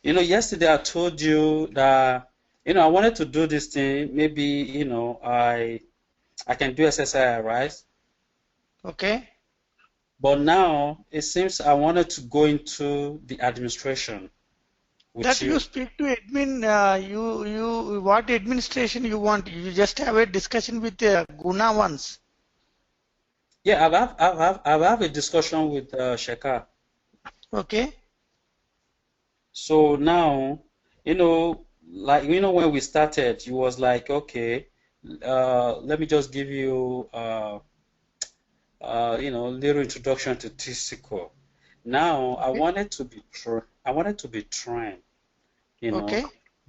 Yesterday I told you that, I wanted to do this thing. Maybe, I can do SSI, right? Okay. But now it seems I wanted to go into the administration with That you you. speak to admin, what administration you want? You just have a discussion with Guna once. Yeah, I've had a discussion with Sheka. Okay. So now, like when we started, he was like, okay, let me just give you little introduction to T-SQL. Now Okay. I wanted to be trained, you know, Okay.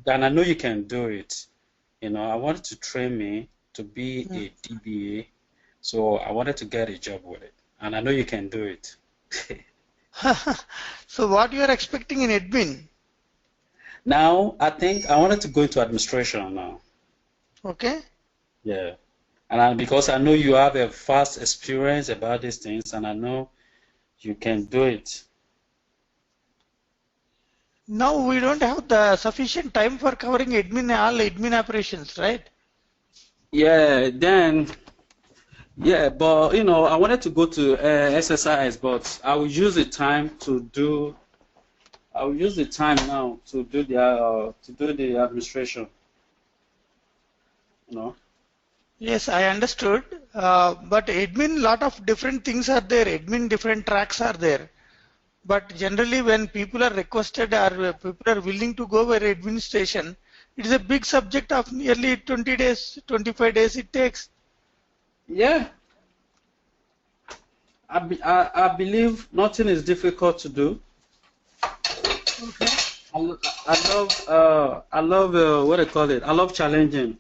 and I know you can do it. I wanted to train me to be Hmm. a DBA, so I wanted to get a job with it, and I know you can do it. So what you are expecting in admin? Now I think I wanted to go into administration now. Okay. Yeah. Because I know you have a vast experience about these things, and I know you can do it. Now we don't have the sufficient time for covering all admin operations, right? Yeah, then, yeah, but I wanted to go to exercise, but I will use the time now to do the administration, you know. Yes, I understood. But admin, lot of different things are there. Admin, different tracks are there. But generally, when people are requested or people are willing to go for administration, it is a big subject of nearly 20 days, 25 days it takes. Yeah, I believe nothing is difficult to do. Okay. I love what I call it. I love challenging,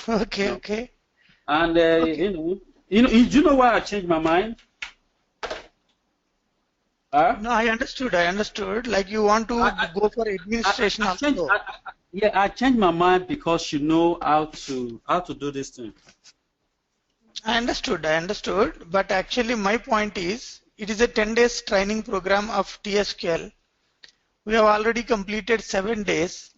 you Okay, know. okay, And okay. do you know why I changed my mind? Huh? No, I understood. I understood. Like you want to I, go for administration also. yeah, I changed my mind because you know how to do this thing. I understood. I understood. But actually, my point is, it is a 10 days training program of TSQL. We have already completed 7 days.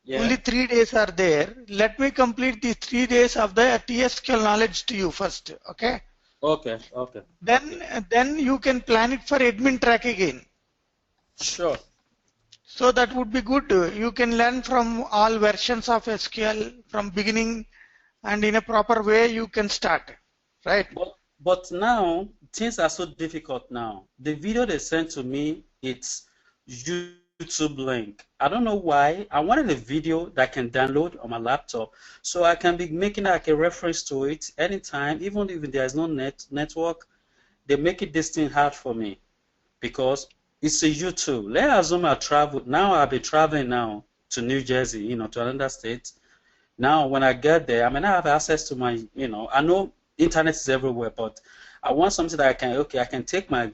Yeah. Only 3 days are there. Let me complete the 3 days of the TSQL knowledge to you first. Okay. Okay. Okay. Okay. Then you can plan it for admin track again. Sure. So that would be good. You can learn from all versions of SQL from beginning and in a proper way you can start. Right? But now things are so difficult now. The video they sent to me, it's YouTube link. I don't know why. I wanted a video that I can download on my laptop so I can be making like a reference to it anytime, even if there is no network. They make it this thing hard for me because it's a YouTube. Let's assume I travel. Now I'll be traveling now to New Jersey, to another state. Now, when I get there, I may not have access to I know internet is everywhere, but I want something that I can take my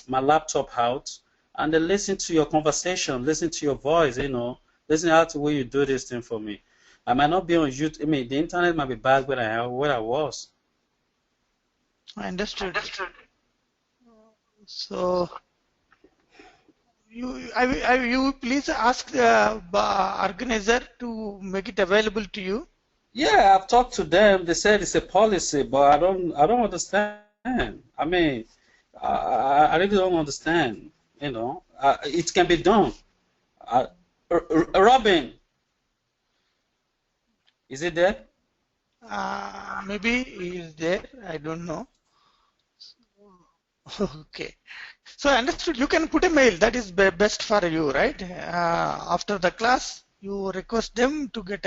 my laptop out and then listen to your conversation, listen to your voice, listen how to way you do this thing for me. I might not be on YouTube. I mean, the internet might be bad where I was. I understood. So you please ask the organizer to make it available to you. Yeah, I've talked to them. They said it's a policy, but I don't understand. I mean, I really don't understand. It can be done. Uh, Robin, is it there? Maybe he is there. I don't know. Okay. So I understood. You can put a mail. That is best for you, right? After the class, you request them to get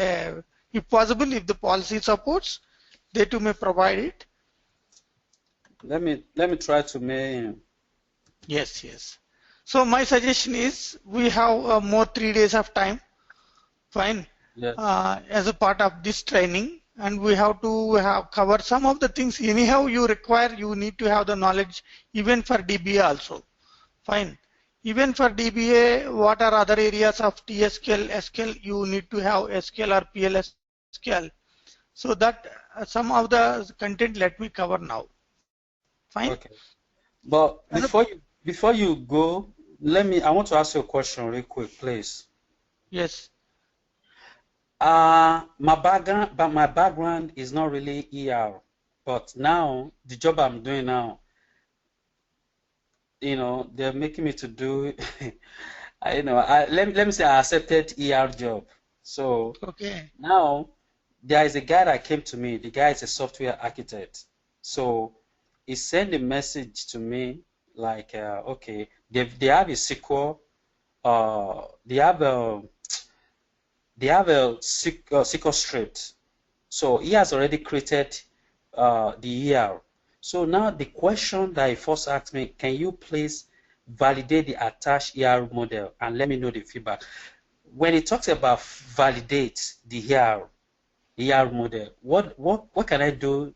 if possible, if the policy supports, they too may provide it. Let me try to make. Yes, yes. So my suggestion is we have more 3 days of time. Fine. Yeah. As a part of this training, and we have to have cover some of the things anyhow you require. You need to have the knowledge even for DBA also. Fine. Even for DBA, what are other areas of TSQL, SQL? You need to have SQL or PLSQL. So that some of the content let me cover now. Fine. Okay. But And before you go, I want to ask you a question real quick, please. Yes. My background is not really ER, but now the job I'm doing now, they're making me to do, let me say I accepted ER job. So Okay. now there is a guy that came to me. The guy is a software architect. So he sent a message to me like, okay, they have a SQL, they have a SQL script. So he has already created the ER. So now the question that he first asked me, can you please validate the attached ER model and let me know the feedback? When he talks about validate the ER model, what can I do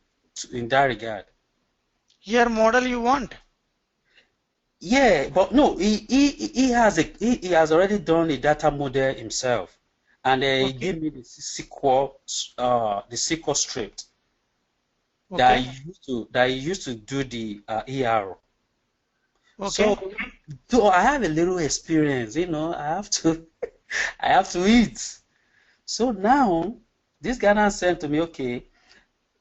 in that regard? ER model you want? Yeah, but no, he has already done a data model himself, and he Okay. gave me the SQL script that Okay. he used to do the ER. Okay. So, though I have a little experience, I have to I have to eat. So now this guy now said to me, okay,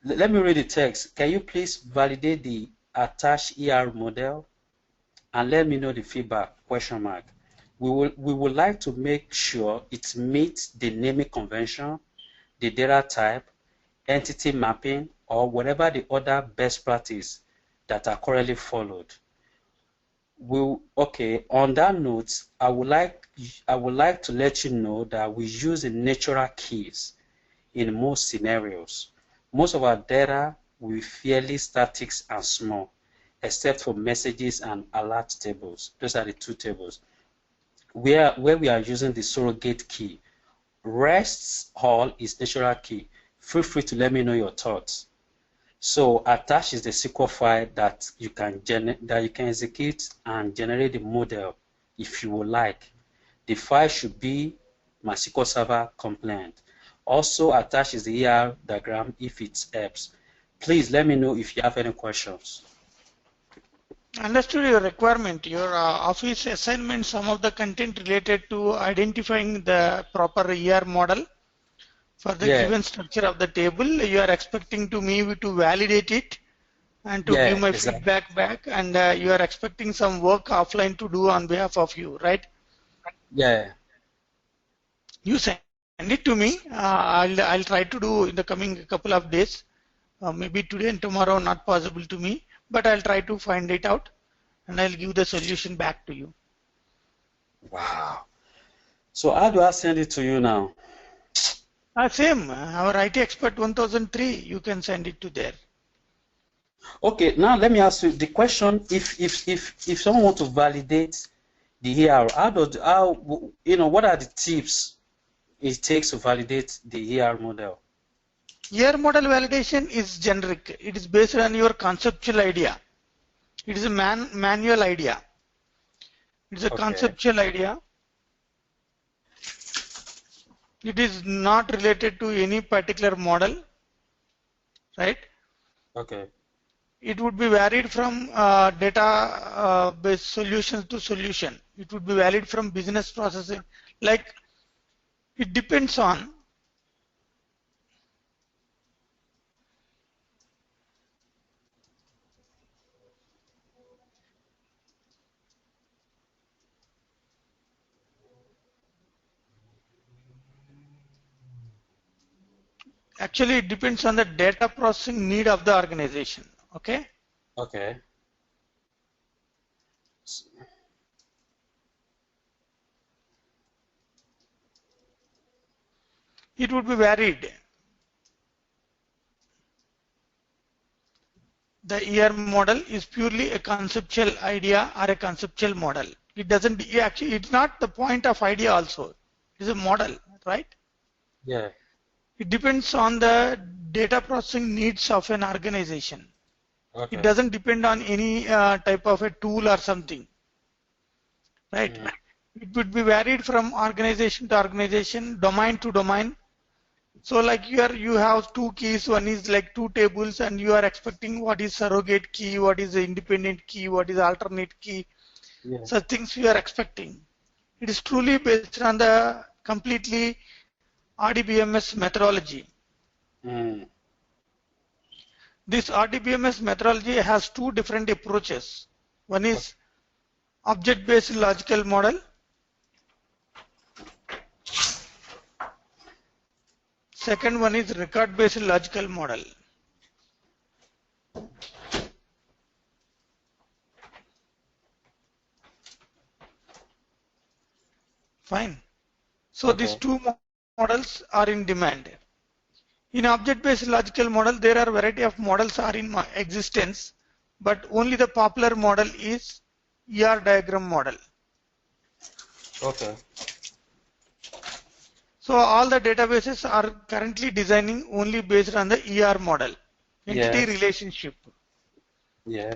let me read the text. Can you please validate the attached ER model and let me know the feedback? Question mark. We would like to make sure it meets the naming convention, the data type, entity mapping, or whatever the other best practice that are currently followed. Okay, on that note, I would like to let you know that we use the natural keys in most scenarios. Most of our data will be fairly static and small, except for messages and alert tables. Those are the two tables. Where we are using the surrogate key. Rest all is natural key. Feel free to let me know your thoughts. So attached is the SQL file that you can execute and generate the model if you would like. The file should be MySQL Server compliant. Also attached is the ER diagram if it helps. Please let me know if you have any questions. Understood your requirement. Your office assignment, some of the content related to identifying the proper ER model for the given structure of the table. You are expecting me to validate it and to give my feedback back, and you are expecting some work offline to do on behalf of you, right? Yeah. You send it to me. I'll try to do in the coming couple of days. Maybe today and tomorrow not possible to me, but I'll try to find it out and I'll give the solution back to you. Wow. So how do I send it to you now? Same, our IT expert 1003, you can send it to there. Okay, now let me ask you the question: if someone wants to validate the ER, what are the tips it takes to validate the ER model? ER model validation is generic. It is based on your conceptual idea. It is a manual idea. It's a conceptual idea. It is not related to any particular model, right? Okay. It would be varied from data based solution to solution. It would be varied from business processing. Like it depends on actually it depends on the data processing need of the organization. Okay. Okay. It would be varied. The ER model is purely a conceptual idea or a conceptual model. It doesn't actually, it's not the point of idea also. It is a model, right? Yeah. It depends on the data processing needs of an organization. Okay. It doesn't depend on any type of a tool or something, right? It would be varied from organization to organization, domain to domain. So like here you have two keys, one is like two tables and you are expecting what is surrogate key, what is the independent key, what is alternate key. Yes. such things we are expecting. It is truly based on the completely RDBMS methodology. Mm. This RDBMS methodology has two different approaches. One is object-based logical model. Second one is record-based logical model. Fine. So these two models are in demand. In object-based logical model, there are variety of models are in existence, but only the popular model is ER diagram model. Okay. So all the databases are currently designing only based on the ER model, entity relationship. Yeah.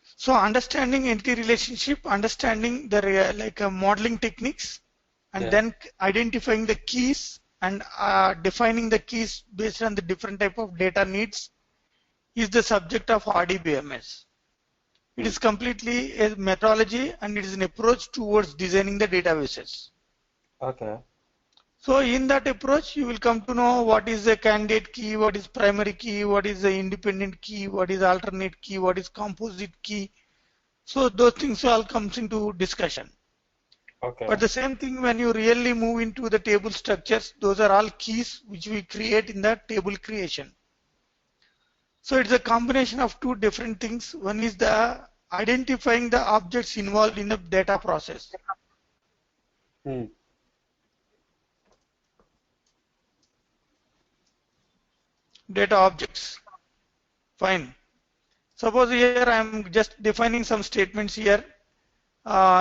So understanding entity relationship, understanding the modeling techniques, and then identifying the keys and defining the keys based on the different type of data needs is the subject of RDBMS. It is completely a methodology and it is an approach towards designing the databases. Okay. So in that approach, you will come to know what is the candidate key, what is primary key, what is the independent key, what is alternate key, what is composite key. So those things all comes into discussion. Okay. But the same thing when you really move into the table structures, those are all keys which we create in the table creation. So it's a combination of two different things. One is the identifying the objects involved in the data process. Data objects. Fine. Suppose here I am just defining some statements here.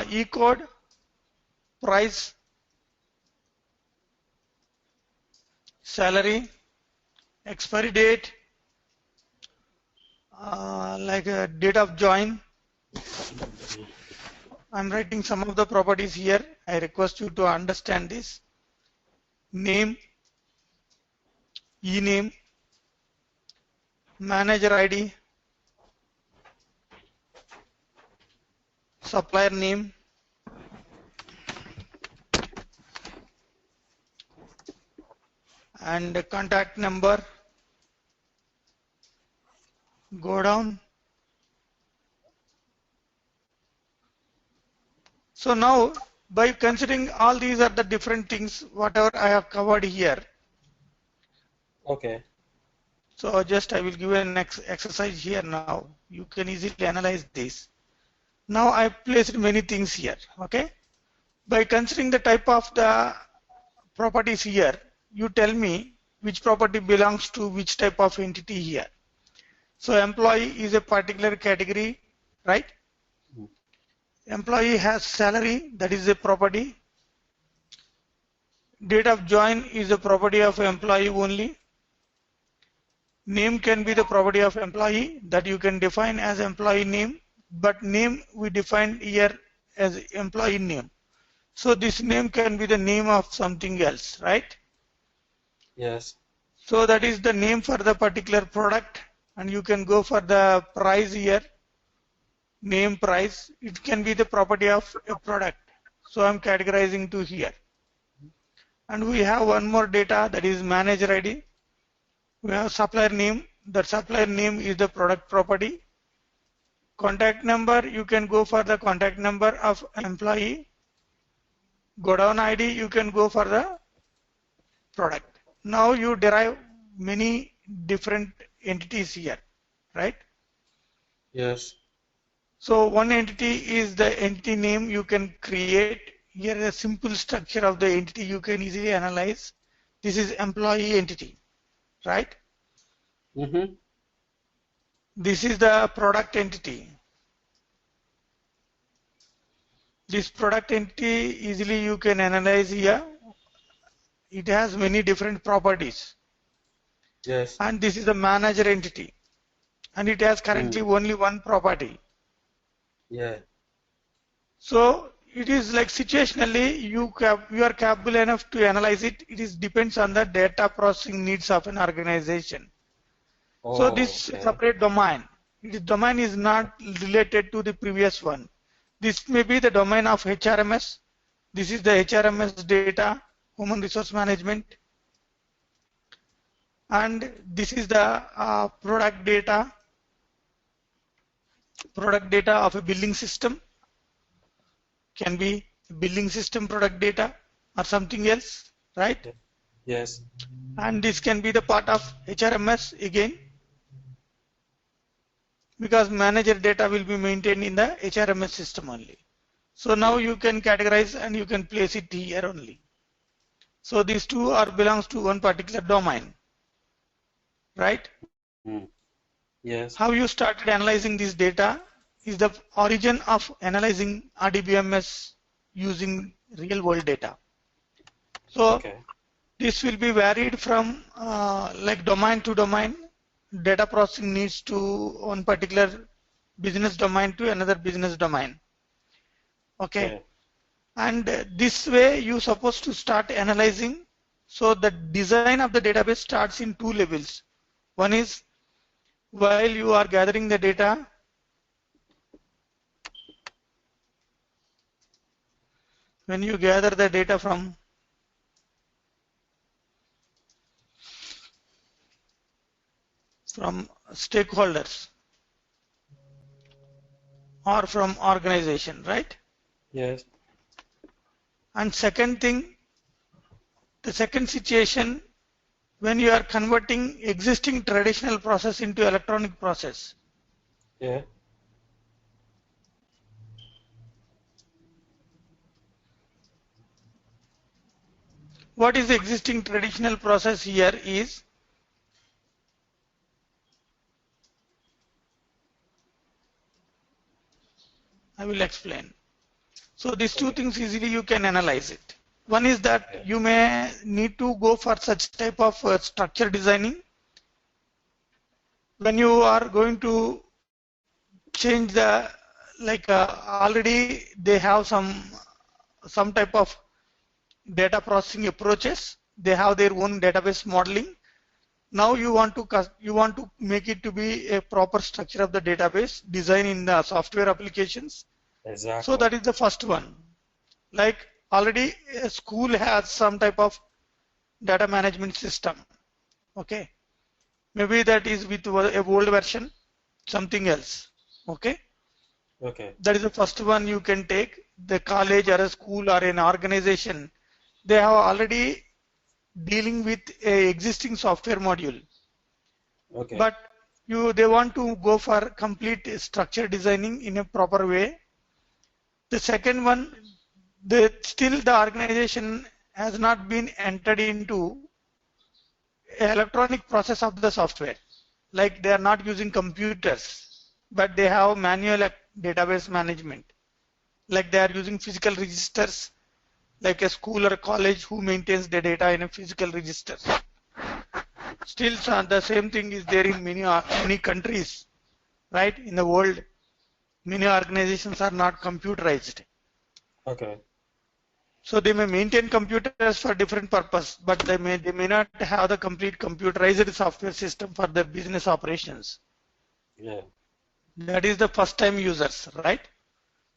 E-code, price, salary, expiry date, like a date of join. I'm writing some of the properties here. I request you to understand this. Name, e-name, manager ID, supplier name, and contact number. Go down. So now, by considering all these are the different things, whatever I have covered here. Okay. So just I will give an exercise here now. You can easily analyze this. Now I placed many things here. Okay. By considering the type of the properties here, you tell me which property belongs to which type of entity here. So employee is a particular category, right? Employee has salary, that is a property. Date of join is a property of employee only. Name can be the property of employee that you can define as employee name, but name we defined here as employee name. So this name can be the name of something else, right? Yes. So that is the name for the particular product, and you can go for the price here. Name price, it can be the property of a product. So I'm categorizing to here. And we have one more data, that is manager ID. We have supplier name. That supplier name is the product property. Contact number, you can go for the contact number of employee. Go down ID, you can go for the product. Now you derive many different entities here, right? Yes. So one entity is the entity name you can create. Here a simple structure of the entity you can easily analyze. This is employee entity, right? This is the product entity. This product entity easily you can analyze here. It has many different properties. Yes. And this is the manager entity. And it has currently only one property. Yeah. So it is like situationally you are capable enough to analyze it. It is depends on the data processing needs of an organization. So this separate domain. This domain is not related to the previous one. This may be the domain of HRMS. This is the HRMS data, human resource management. And this is the product data of a billing system. Can be billing system product data or something else, right? Yes. And this can be the part of HRMS again, because manager data will be maintained in the HRMS system only. So now you can categorize and you can place it here only. So these two belongs to one particular domain, right? Yes. How you started analyzing this data is the origin of analyzing RDBMS using real world data. So this will be varied from like domain to domain. Data processing needs to one particular business domain to another business domain. Okay. And this way you're supposed to start analyzing. So the design of the database starts in two levels. One is while you are gathering the data, when you gather the data from stakeholders or from organization, right? Yes. And second thing, the second situation, when you are converting existing traditional process into electronic process. Yeah. What is the existing traditional process here is I will explain. So these two things easily you can analyze it. One is that you may need to go for such type of structure designing. When you are going to change the already they have some type of data processing approaches. They have their own database modeling. Now you want to make it to be a proper structure of the database design in the software applications. Exactly. So that is the first one. Like already a school has some type of data management system. Okay. Maybe that is with a old version, something else. Okay. Okay. That is the first one you can take. The college or a school or an organization, they have already dealing with a existing software module. Okay. But they want to go for complete structure designing in a proper way. The second one, still the organization has not been entered into electronic process of the software. Like they are not using computers, but they have manual database management. Like they are using physical registers, like a school or a college who maintains the data in a physical register. Still the same thing is there in many countries, right? In the world, many organizations are not computerized. Okay. So they may maintain computers for different purpose, but they may not have the complete computerized software system for their business operations. Yeah. That is the first time users, right?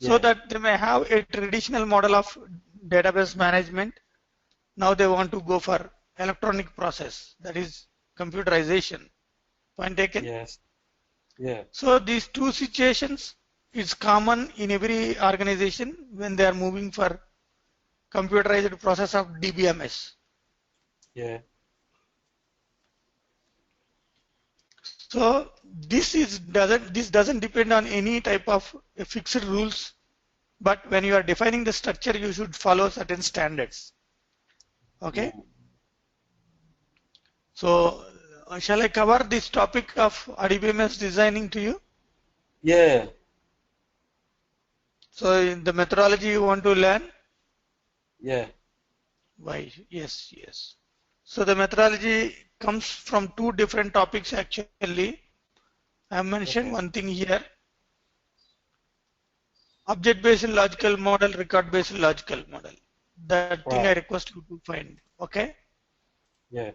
So that they may have a traditional model of database management. Now they want to go for electronic process, that is computerization. Point taken? Yes. Yeah. So these two situations is common in every organization when they are moving for computerized process of DBMS. Yeah. So this doesn't depend on any type of fixed rules, but when you are defining the structure, you should follow certain standards. Okay. So shall I cover this topic of RDBMS designing to you? Yeah. So in the methodology you want to learn? Yeah. Why? Yes, yes. So the methodology comes from two different topics actually. I have mentioned one thing here. Object-based logical model, record-based logical model. That thing I request you to find. Okay? Yeah.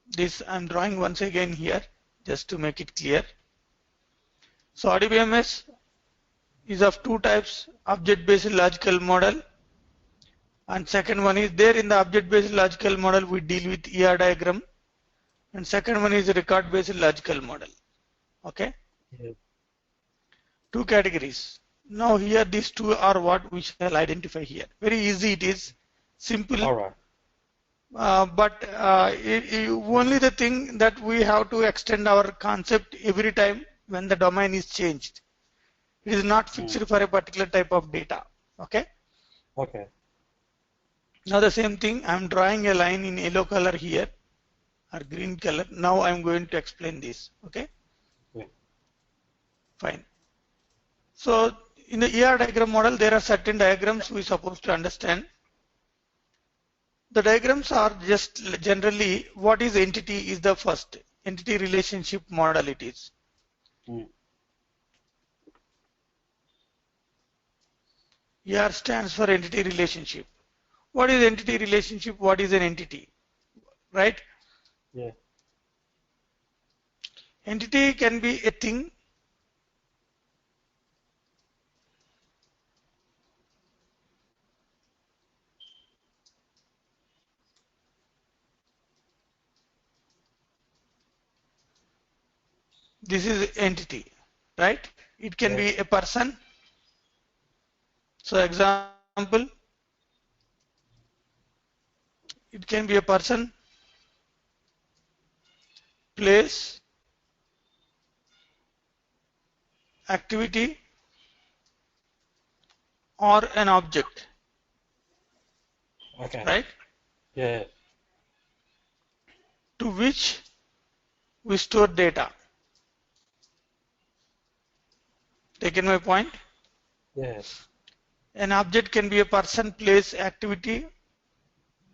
This I'm drawing once again here just to make it clear. So RDBMS is of two types, object-based logical model, and second one is there in the object-based logical model we deal with ER diagram, and second one is record-based logical model. Okay, Yeah. two categories. Now here these two are what we shall identify here. Very easy it is, simple. All right. But only the thing that we have to extend our concept every time when the domain is changed. It is not fixed for a particular type of data. Okay. Okay. Now the same thing, I am drawing a line in yellow color here or green color. Now I am going to explain this. Okay. Yeah. Fine. So in the ER diagram model, there are certain diagrams we are supposed to understand. The diagrams are just generally what is entity is the first entity relationship model it is. ER stands for entity relationship. What is entity relationship? What is an entity? Right? Yeah. Entity can be a thing. This is entity, right? It can be a person. So example, it can be a person, place, activity, or an object. Okay. Right? Yeah. To which we store data. Taken my point? Yes. An object can be a person, place, activity.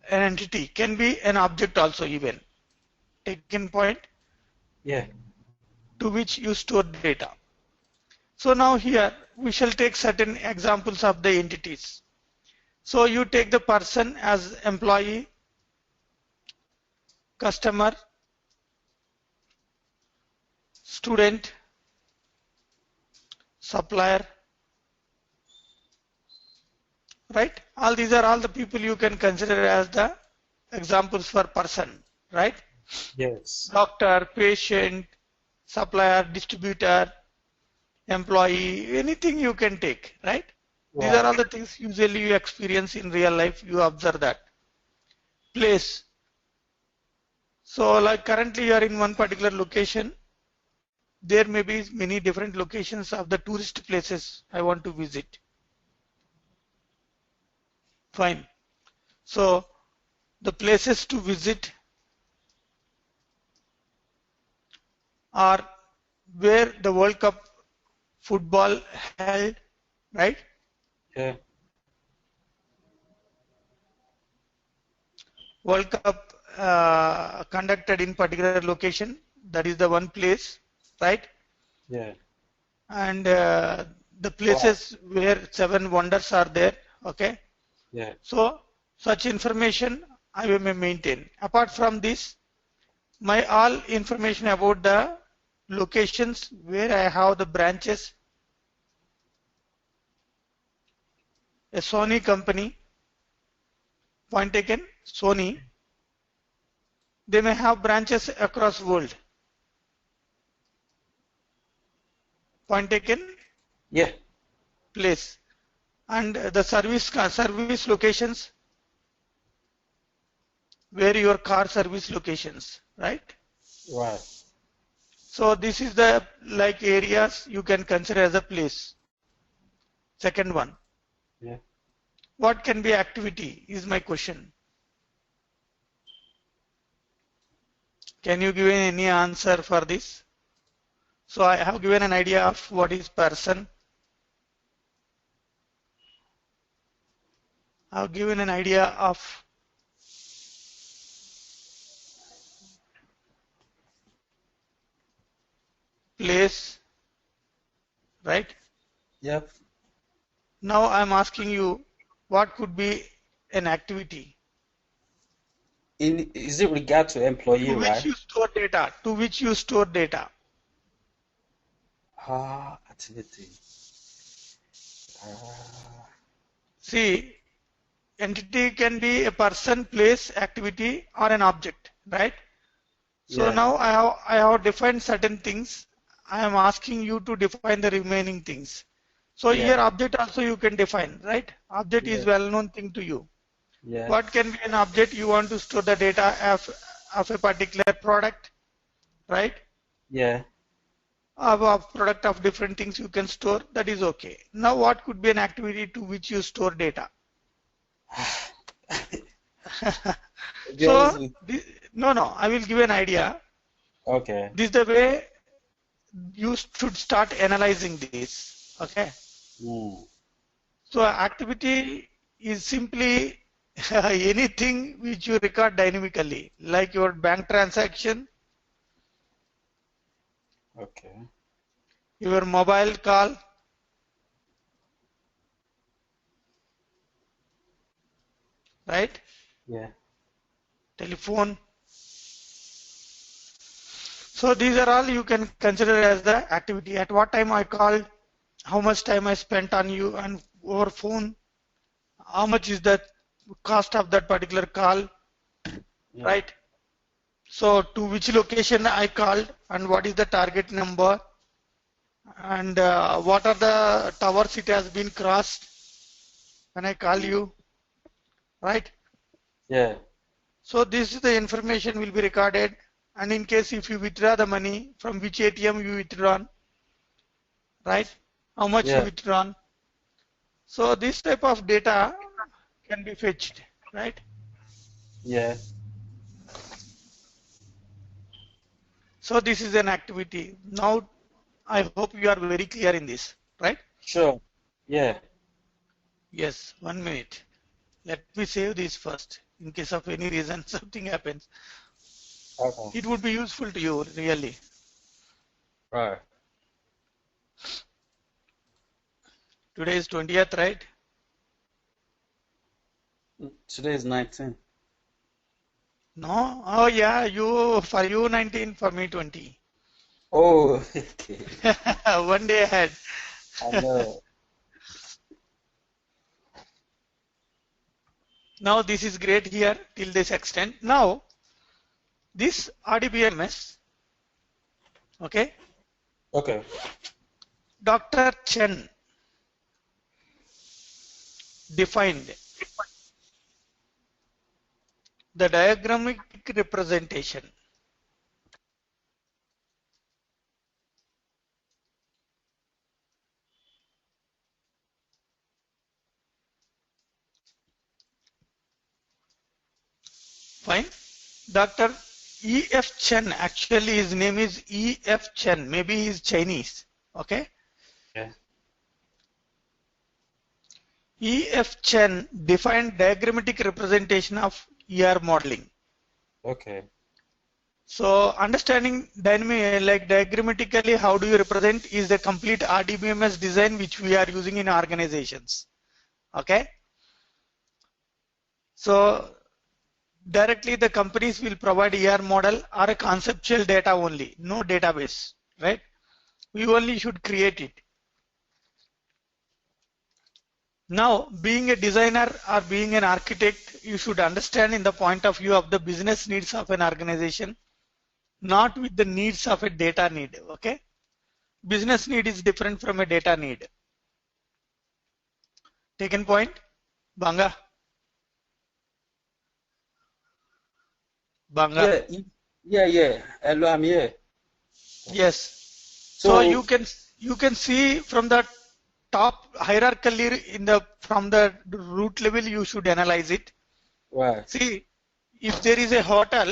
An entity can be an object also even. Taken point? Yeah. To which you store data. So now here we shall take certain examples of the entities. So you take the person as employee, customer, student, supplier, right? All these are all the people you can consider as the examples for person, right? Yes. Doctor, patient, supplier, distributor, employee, anything you can take, right? These are all the things usually you experience in real life, you observe that. Place. So like currently you are in one particular location. There may be many different locations of the tourist places I want to visit. Fine. So the places to visit are where the World Cup football held, right? Yeah. World Cup conducted in particular location, that is the one place, right? Yeah. And the places where 7 wonders are there, okay? Yeah. So such information I may maintain. Apart from this, my all information about the locations where I have the branches, a Sony company, point taken, Sony, they may have branches across world. Point taken? Yeah. Place. And the service locations, where your car service locations, right? Right. So this is the like areas you can consider as a place. Second one. Yeah. What can be activity is my question. Can you give any answer for this? So I have given an idea of what is person. I have given an idea of place, right? Yep. Now I'm asking you, what could be an activity? Is it regard to employee, To right? which you store data. To which you store data. Activity. See, entity can be a person, place, activity, or an object, right? So Yeah. now I have defined certain things. I am asking you to define the remaining things. So Yeah. here object also you can define, right? Object is Yeah. well-known thing to you. Yeah. What can be an object? You want to store the data of a particular product, right? Yeah. Of a product of different things you can store, that is okay. Now what could be an activity to which you store data? To be honest So, with no, I will give an idea. okay. This is the way you should start analyzing this, okay? Mm. So activity is simply anything which you record dynamically, like your bank transaction, Okay. your mobile call, right? Yeah. Telephone. So these are all you can consider as the activity. At what time I called, how much time I spent on you and over phone, how much is the cost of that particular call, Yeah. right? So to which location I called and what is the target number and what are the towers it has been crossed when I call you, right? Yeah. So this is the information will be recorded, and in case if you withdraw the money from which ATM you withdrawn, right? How much you Yeah. withdrawn. So this type of data can be fetched, right? Yeah. So this is an activity. Now I hope you are very clear in this, right? Sure. Yeah. Yes, 1 minute. Let me save this first in case of any reason something happens. Okay. It would be useful to you really. Right. Today is 20th, right? Today is 19. No? Oh yeah, for you 19, for me 20. Oh, okay. 1 day ahead. I know. Now this is great here till this extent. Now this RDBMS, okay, Okay. Dr. Chen defined the diagrammatic representation. Fine. Dr. E.F. Chen, actually his name is E.F. Chen, maybe he's Chinese, okay? Yeah. E.F. Chen defined diagrammatic representation of ER modeling. Okay. So understanding diagrammatically how do you represent is the complete RDBMS design which we are using in organizations. Okay. So directly the companies will provide ER model or a conceptual data only, no database, right? We only should create it. Now, being a designer or being an architect, you should understand in the point of view of the business needs of an organization, not with the needs of a data need, okay? Business need is different from a data need. Taken point? Banga? Banga? Yeah. Hello, I'm here. Yes. So So you can see from the top hierarchically from the root level you should analyze it. right. See, if there is a hotel,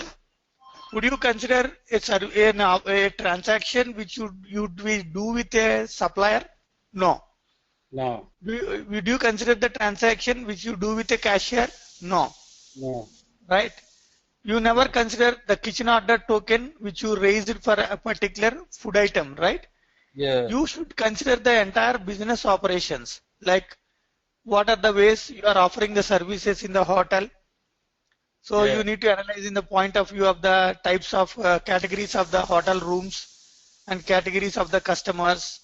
would you consider a transaction which you'd do with a supplier? No. No. Would you consider the transaction which you do with a cashier? No. No. Right? You never consider the kitchen order token which you raised for a particular food item, right? Yeah. You should consider the entire business operations, like what are the ways you are offering the services in the hotel. So Yeah. you need to analyze in the point of view of the types of categories of the hotel rooms and categories of the customers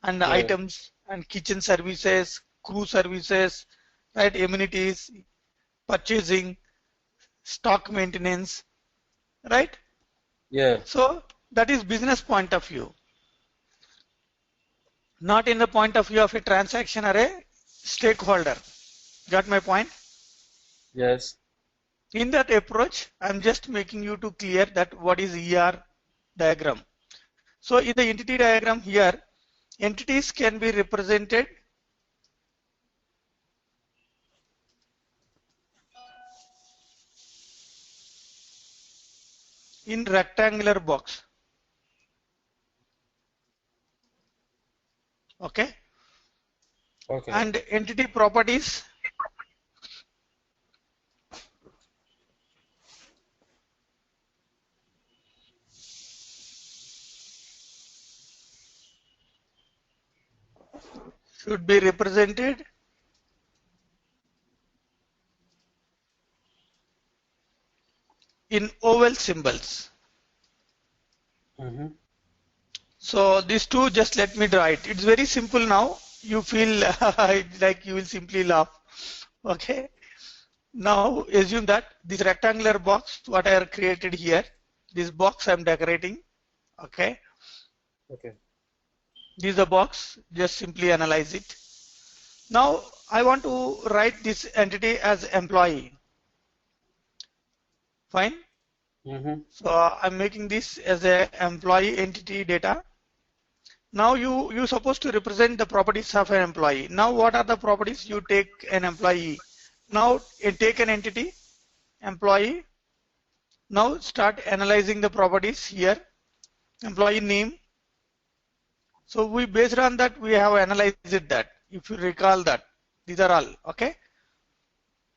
and the Yeah. items and kitchen services crew services, right? Amenities, purchasing, stock maintenance, right? Yeah. So that is business point of view, not in the point of view of a transaction or a stakeholder. Got my point? Yes. In that approach, I'm just making you to clear that what is ER diagram. So in the entity diagram here, entities can be represented in rectangular box. Okay. Okay. And entity properties should be represented in oval symbols. Mm-hmm. So these two, just let me draw it. It's very simple now. You feel like you will simply laugh. Okay. Now assume that this rectangular box, what I have created here, this box I'm decorating. Okay. Okay. This is the box. Just simply analyze it. Now I want to write this entity as employee. Fine. Mm-hmm. So I'm making this as a employee entity data. Now you supposed to represent the properties of an employee. Now what are the properties? You take an employee. Now take an entity, employee. Now start analyzing the properties here. Employee name. So we based on that we have analyzed that. If you recall that, these are all okay.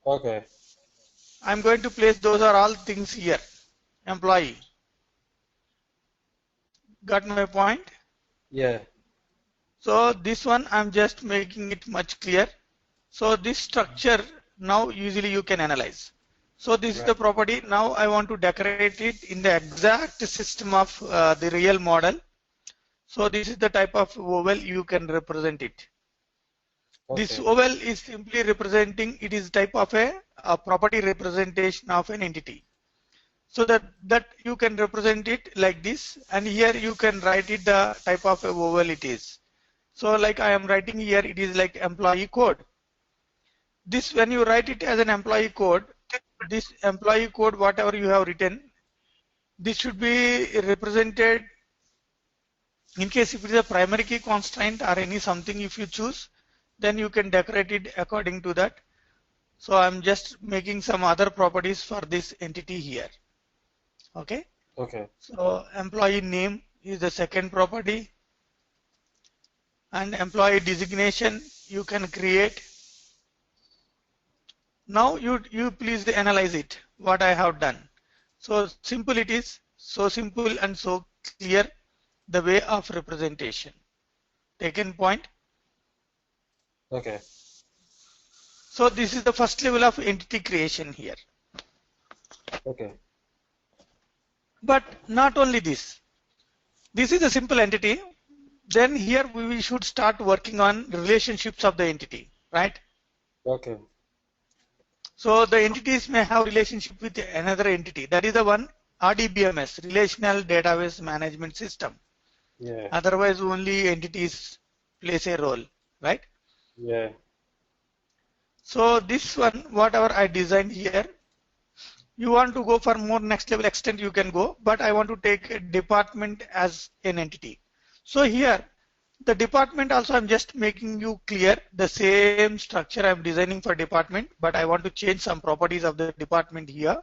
Okay. I'm going to place those are all things here. Employee. Got my point? Yeah. So this one I'm just making it much clear. So this structure now usually you can analyze. So this is the property. Now I want to decorate it in the exact system of the real model. So this is the type of oval you can represent it. Okay. This oval is simply representing, it is type of a property representation of an entity. So that you can represent it like this, and here you can write it the type of a oval it is. So like I am writing here, it is like employee code. This when you write it as an employee code, this employee code whatever you have written, this should be represented in case if it is a primary key constraint or any something if you choose, then you can decorate it according to that. So I'm just making some other properties for this entity here. Okay. Okay. So employee name is the second property, and employee designation you can create. Now you please analyze it what I have done. So simple it is, so simple and so clear the way of representation. Taken point. Okay. So this is the first level of entity creation here. Okay. But not only this. This is a simple entity. Then here we should start working on relationships of the entity, right? Okay. So the entities may have relationship with another entity. That is the one RDBMS, Relational Database Management System. Yeah. Otherwise only entities plays a role, right? Yeah. So this one, whatever I designed here, you want to go for more next level extent you can go, but I want to take a department as an entity. So here the department also I'm just making you clear the same structure I'm designing for department, but I want to change some properties of the department here.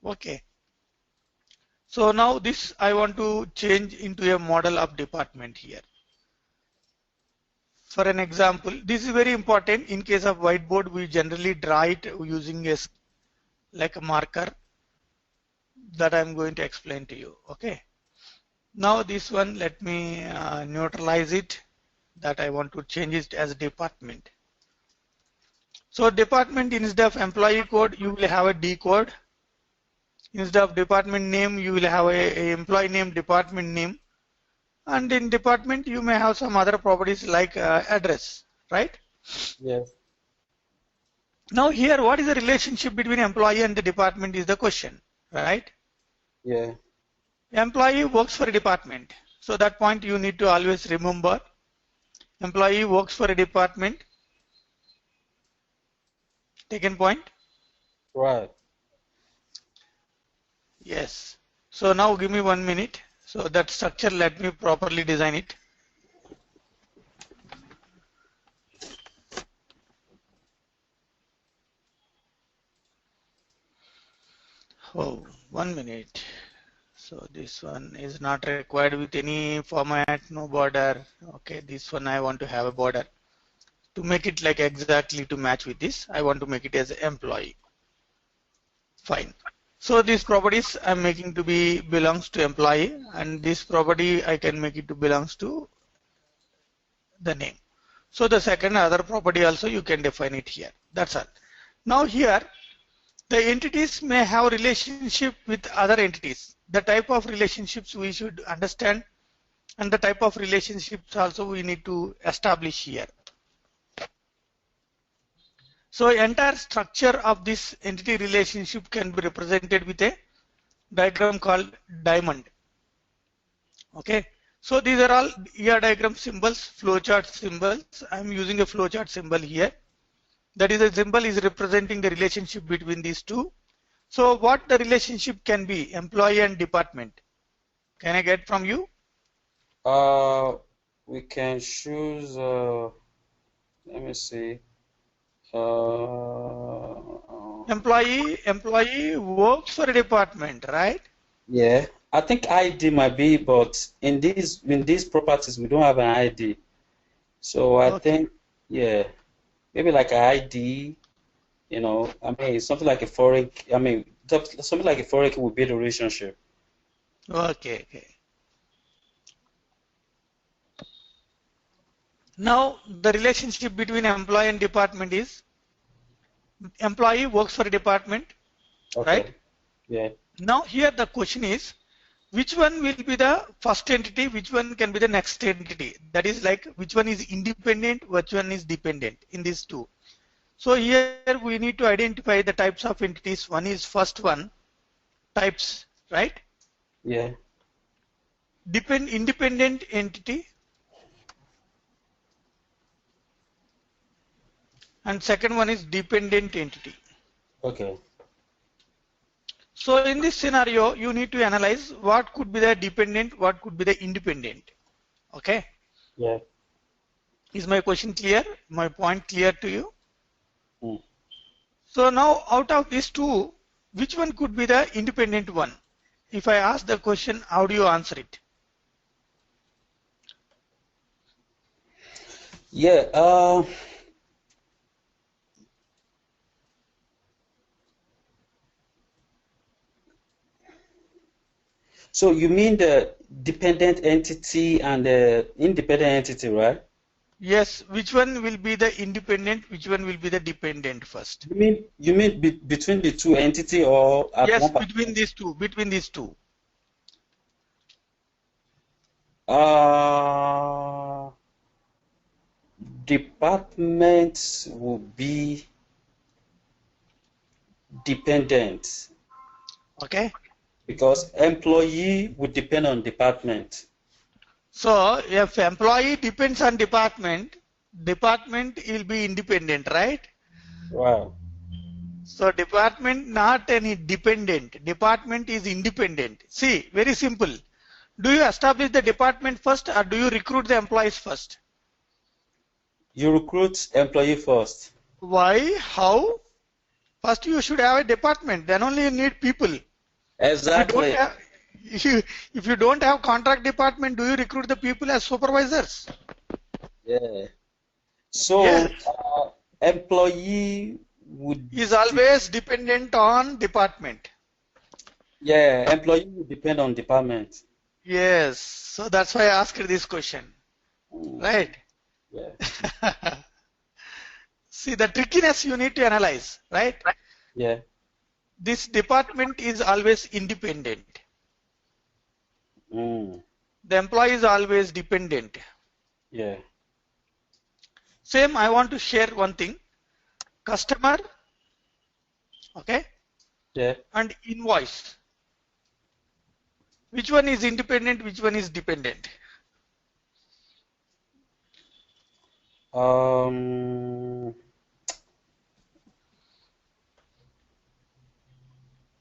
Okay. So now this I want to change into a model of department here. For an example, this is very important. In case of whiteboard, we generally draw it using a like a marker that I'm going to explain to you. Okay. Now this one, let me neutralize it, that I want to change it as department. So department, instead of employee code, you will have a D code. Instead of department name, you will have a employee name, department name. And in department, you may have some other properties like address, right? Yes. Now here, what is the relationship between employee and the department is the question, right? Yeah. Employee works for a department. So that point you need to always remember. Employee works for a department. Taken point? Right. Yes. So now give me 1 minute. So that structure, let me properly design it. Oh, 1 minute. So this one is not required with any format, no border. Okay, this one I want to have a border. To make it like exactly to match with this, I want to make it as employee. Fine. So these properties I'm making to be belongs to employee, and this property I can make it to belongs to the name. So the second other property also you can define it here. That's all. Now here the entities may have relationship with other entities. The type of relationships we should understand, and the type of relationships also we need to establish here. So entire structure of this entity relationship can be represented with a diagram called diamond. Okay. So these are all ER diagram symbols, flowchart symbols. I'm using a flowchart symbol here. That is, a symbol is representing the relationship between these two. So what the relationship can be, employee and department? Can I get from you? We can choose. Let me see. Employee works for a department, right? Yeah, I think ID might be, but in these properties we don't have an ID. So I think, yeah, maybe like an ID. You know, I mean, something like a foreign. I mean, something like a foreign key would be the relationship. Okay. Now the relationship between employee and department is employee works for a department, Okay. right? Yeah. Now here the question is, which one will be the first entity, which one can be the next entity? That is like which one is independent, which one is dependent in these two. So here we need to identify the types of entities. One is first one, types, right? Yeah. Independent entity, and second one is dependent entity. Okay. So in this scenario, you need to analyze what could be the dependent, what could be the independent. Okay. Yeah. Is my question clear? My point clear to you? Mm. So now out of these two, which one could be the independent one? If I ask the question, how do you answer it? Yeah. So you mean the dependent entity and the independent entity, right? Yes, which one will be the independent, which one will be the dependent first? You mean between the two entity or at Yes, one between these two. Departments will be dependent Okay. because employee would depend on department. So if employee depends on department will be independent, right? Wow. So department not any dependent. Department is independent. See, very simple. Do you establish the department first or do you recruit the employees first? You recruit employee first. Why? How? First you should have a department, then only you need people. Exactly. If you don't have contract department, do you recruit the people as supervisors? Yeah. So Yes. Employee would Is always dependent on department. yeah, employee would depend on department. Yes. So that's why I asked this question. Right? Yeah. See, the trickiness you need to analyze, right? Yeah. This department is always independent. Mm. The employee is always dependent. Yeah. Same, I want to share one thing. Customer, okay, Yeah. and invoice. Which one is independent? Which one is dependent?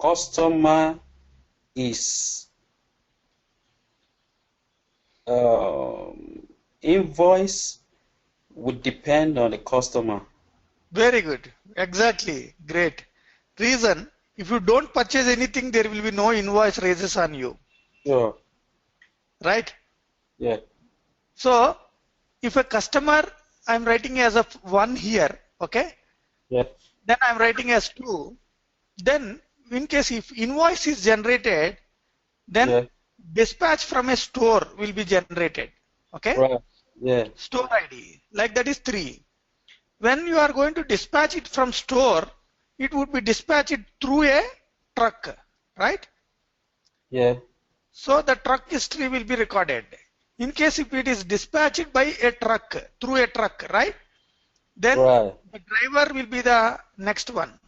Customer is invoice would depend on the customer. Very good. Exactly. Great. Reason, if you don't purchase anything, there will be no invoice raises on you. Sure. Right? Yeah. So, if a customer, I'm writing as a 1 here, okay? Yeah. Then I'm writing as 2. Then, in case if invoice is generated, then Yeah. dispatch from a store will be generated. Okay? Right. Yeah. Store ID. Like that is 3. When you are going to dispatch it from store, it would be dispatched through a truck, right? Yeah. So the truck history will be recorded. In case if it is dispatched by a truck, through a truck, right? Then Right. the driver will be the next one.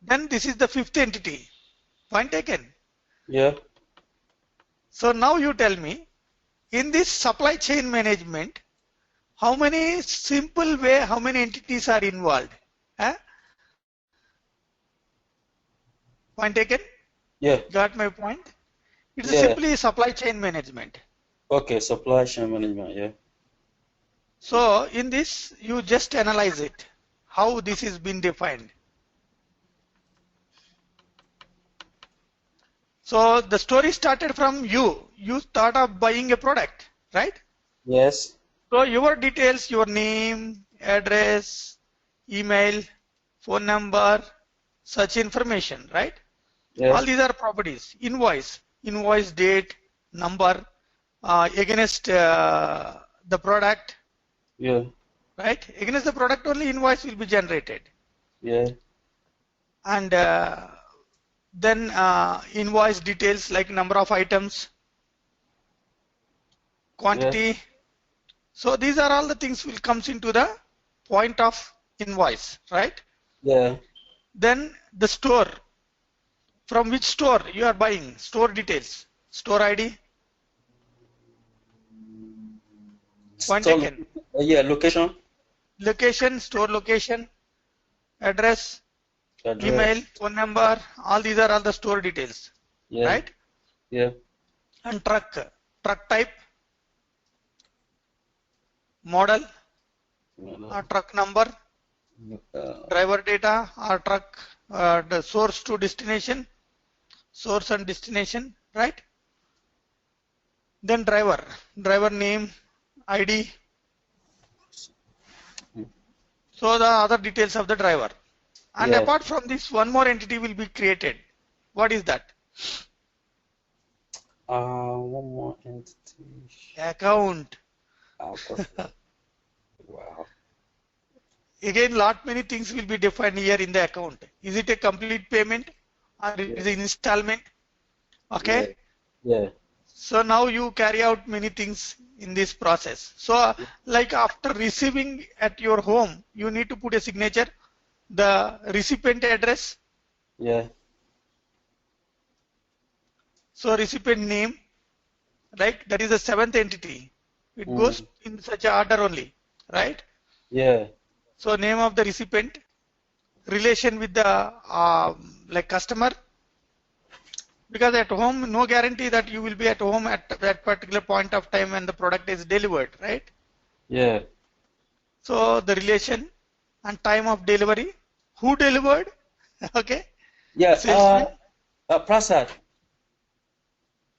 Then this is the 5th entity. Point taken. Yeah. So now you tell me, in this supply chain management, how many simple way, how many entities are involved? Huh? Point taken? Yeah. Got my point? It's Yeah. simply supply chain management. Okay. Supply chain management. Yeah. So in this, you just analyze it, how this is been defined. So the story started from you. You thought of buying a product, right? Yes. So your details, your name, address, email, phone number, such information, right? All Yes. these are properties. Invoice date, number, against the product, Yeah. right? Against the product only invoice will be generated. Yeah. And then invoice details like number of items, Yeah. quantity. So these are all the things will comes into the point of invoice, right? Yeah. Then the store, from which store you are buying, store details, store ID, point Store. taken. Yeah. Location. Location, store location, address, email, Address. phone number, all these are all the store details, Yeah. right? Yeah. And truck type, model, truck number, driver data, or truck, the source to destination, source and destination, right? Then driver name, ID, so the other details of the driver. And Yeah. apart from this, one more entity will be created. What is that? One more entity. Account. Wow. Again, lot many things will be defined here in the account. Is it a complete payment or Yeah. is it installment? Yeah. Okay. Yeah. So now you carry out many things in this process. So like after receiving at your home, you need to put a signature, the recipient address. Yeah. So recipient name, right? That is the 7th entity. It goes Mm. in such a order only, right? Yeah. So name of the recipient, relation with the like customer, because at home no guarantee that you will be at home at that particular point of time when the product is delivered, right? Yeah. So the relation and time of delivery, who delivered, okay, Yeah. salesman, Prasad.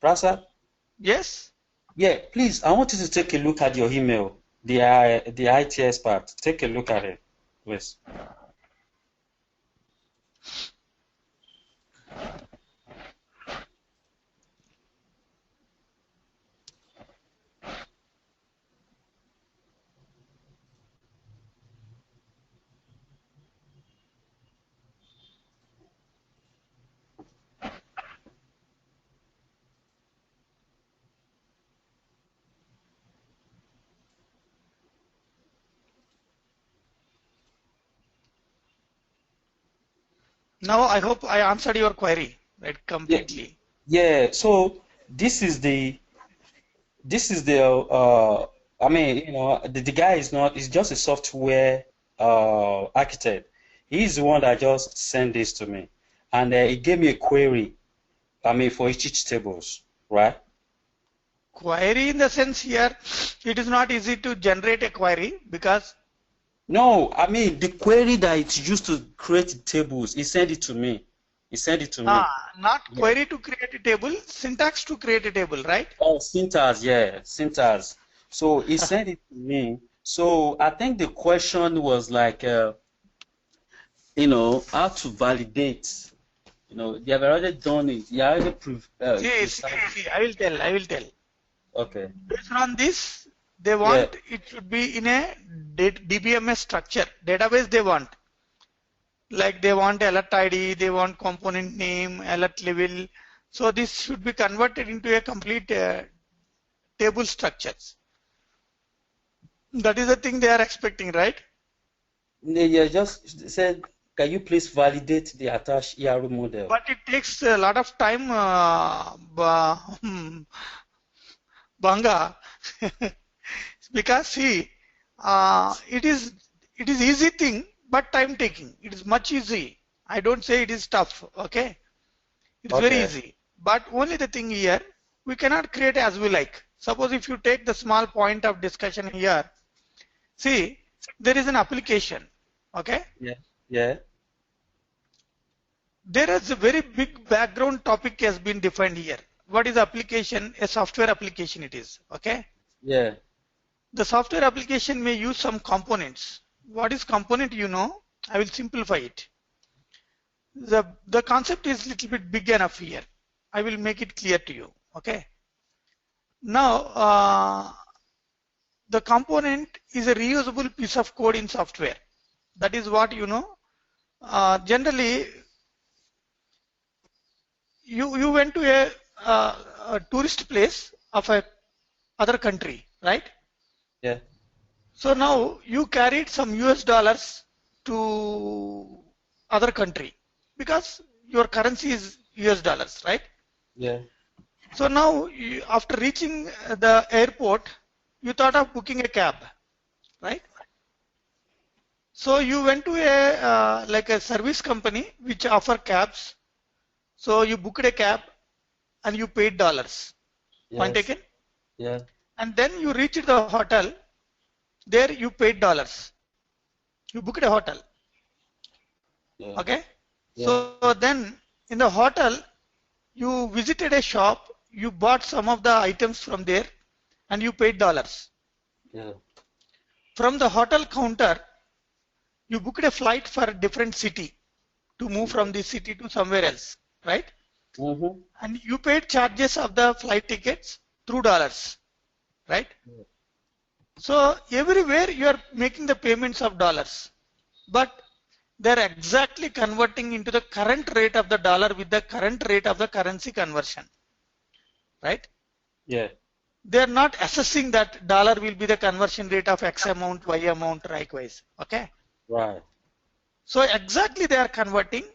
Prasad. yes. Yeah. Please, I want you to take a look at your email. The IT expert. Take a look at it, please. Now I hope I answered your query, right, Yeah, completely. yeah. So this is the I mean, the guy is not, he's just a software architect. He's the one that just sent this to me, and he gave me a query, I mean, for each tables, right? Query in the sense here, it is not easy to generate a query because No, I mean the query that it's used to create tables. He sent it to me. He sent it to me. not Yeah. query to create a table, syntax to create a table, right? Oh, syntax, yeah, syntax. So he sent it to me. So I think the question was like, how to validate. They have already done it. They already See, I will tell. Okay. Based on this, they Yeah. want it should be in a DBMS structure, database they want. Like they want alert ID, they want component name, alert level. So this should be converted into a complete table structures. That is the thing they are expecting, right? Yeah, just said, can you please validate the attached ERU model? But it takes a lot of time, Banga, because see, it is easy thing, but time taking. It is much easy. I don't say it is tough. Okay, it is very Okay. easy. But only the thing here, we cannot create as we like. Suppose if you take the small point of discussion here, see, there is an application. Okay, Yeah. Yeah. there is a very big background topic has been defined here. What is application? A software application it is. Okay. Yeah. The software application may use some components. What is component? I will simplify it. The concept is little bit big enough here. I will make it clear to you. Okay. Now, the component is a reusable piece of code in software. That is what generally, you went to a tourist place of a other country, right? Yeah. So now you carried some US dollars to other country because your currency is US dollars, right? Yeah. So now after reaching the airport, you thought of booking a cab, right? So you went to a like a service company which offer cabs. So you booked a cab and you paid dollars. Point Yes. taken? Yeah. And then you reached the hotel. There you paid dollars. You booked a hotel. Yeah. Okay. Yeah. So then in the hotel, you visited a shop, you bought some of the items from there and you paid dollars. Yeah. From the hotel counter, you booked a flight for a different city to move from this city to somewhere else, right? Mm-hmm. And you paid charges of the flight tickets through dollars, right? Yeah. So everywhere you are making the payments of dollars, but they're exactly converting into the current rate of the dollar with the current rate of the currency conversion, right? Yeah. They're not assessing that dollar will be the conversion rate of X amount, Y amount, likewise, okay? Right. So exactly they are converting,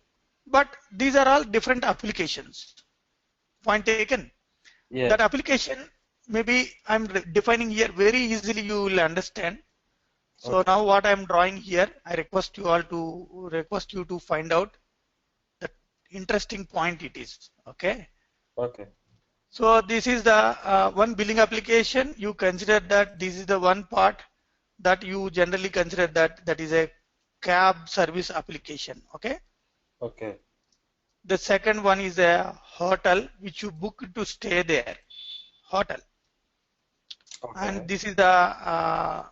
but these are all different applications. Point taken. Yeah. That application, maybe I'm defining here very easily you will understand. So Okay. now what I'm drawing here, I request you to find out the interesting point it is. Okay. Okay. So this is the one billing application. You consider that this is the one part that you generally consider that is a cab service application. Okay. Okay. The second one is a hotel which you book to stay there. Hotel. Okay. And this is the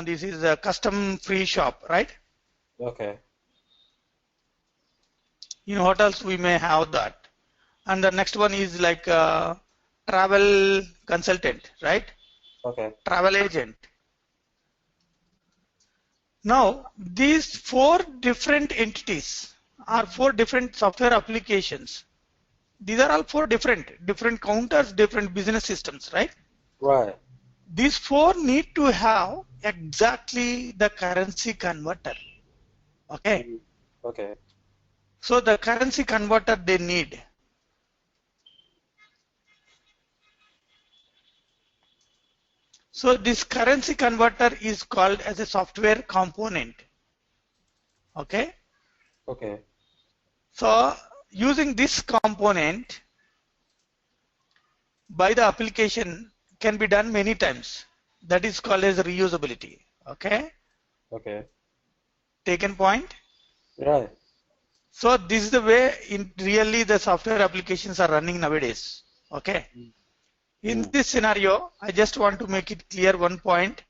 this is a custom free shop, right? Okay. In hotels we may have that. And the next one is like travel consultant, right? Okay. Travel agent. Now these four different entities are four different software applications. These are all four different counters, different business systems, right? Right. These four need to have exactly the currency converter. Okay. Okay. So the currency converter they need. So this currency converter is called as a software component. Okay. Okay. So using this component by the application can be done many times. That is called as reusability. Okay. Okay. Taken point. Right. So this is the way in really the software applications are running nowadays. Okay. In this scenario, I just want to make it clear one point.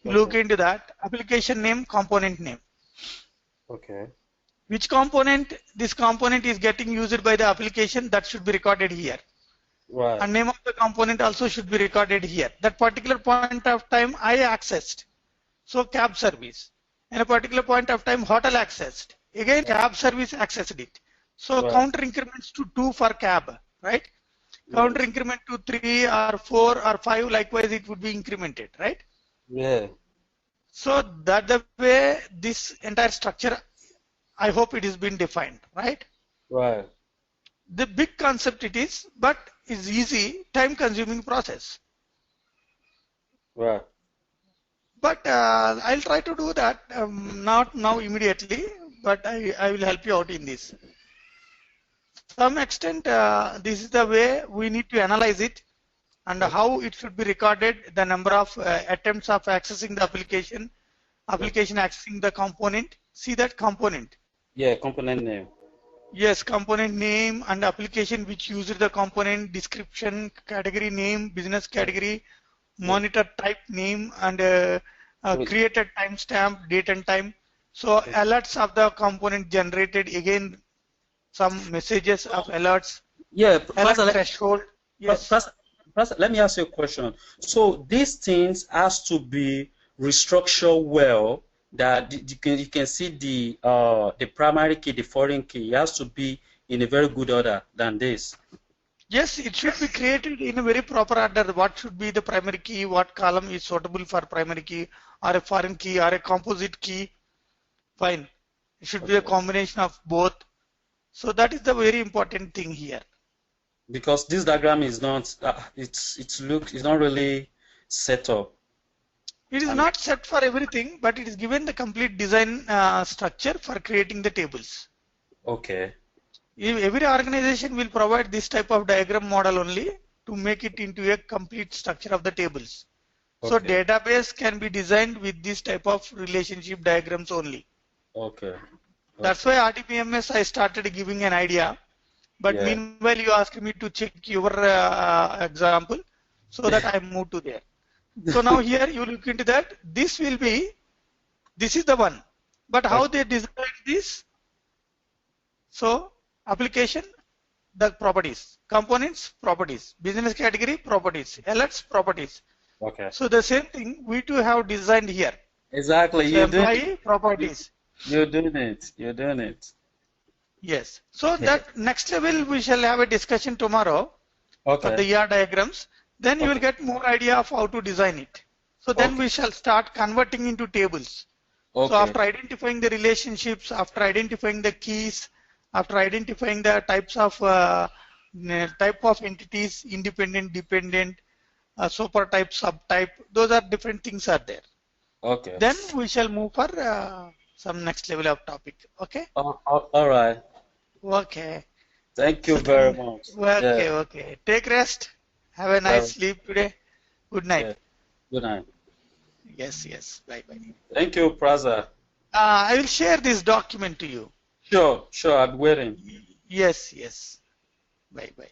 Look Okay. into that application name, component name. Okay. Which component this component is getting used by the application, that should be recorded here. Right. And name of the component also should be recorded here. That particular point of time I accessed. So cab service. And a particular point of time hotel accessed. Again cab service accessed it. So Right. counter increments to 2 for cab, right? Counter Yes. increment to 3 or 4 or 5, likewise it would be incremented, right? Yeah. So that the way this entire structure, I hope it has been defined, right? Right. The big concept it is, but is easy, time consuming process. Right. But I'll try to do that, not now immediately, but I will help you out in this. Some extent, this is the way we need to analyze it and how it should be recorded, the number of attempts of accessing the application accessing the component. See that component. Yeah, component name. Yes, component name and application which used the component, description, category name, business category, monitor type name, and created timestamp, date and time. So alerts of the component generated, again some messages of alerts, Yeah, alert Professor, threshold. Yes. Professor, let me ask you a question. So these things has to be restructured well, that you can see the primary key, the foreign key. It has to be in a very good order than this. Yes, it should be created in a very proper order. What should be the primary key, what column is suitable for primary key, or a foreign key, or a composite key. Fine. It should be a combination of both. So that is the very important thing here. Because this diagram is not, it's not really set up. It is not set for everything, but it is given the complete design structure for creating the tables. Okay. Every organization will provide this type of diagram model only to make it into a complete structure of the tables. So database can be designed with this type of relationship diagrams only. Okay. That's why RDBMS I started giving an idea. But meanwhile, you asked me to check your example, so that I moved to there. So now here you look into that. This will be, this is the one. But how they design this? So application, the properties, components, properties, business category, properties, alerts, properties. Okay. So the same thing we too have designed here. Exactly. So employee properties. You're doing it. You're doing it. Yes. So that next level we shall have a discussion tomorrow for the ER diagrams. Then you will get more idea of how to design it. So then we shall start converting into tables. So after identifying the relationships, after identifying the keys, after identifying the types of type of entities, independent, dependent, super type, subtype, those are different things are there. Okay. Then we shall move for some next level of topic. Okay. All right. Okay. Thank you very much. Okay. Okay. Take rest. Have a nice sleep today. Good night. Yeah. Good night. Yes. Yes. Bye. Bye. Thank you, Praza. I will share this document to you. Sure. Sure. I'm waiting. Yes. Yes. Bye. Bye.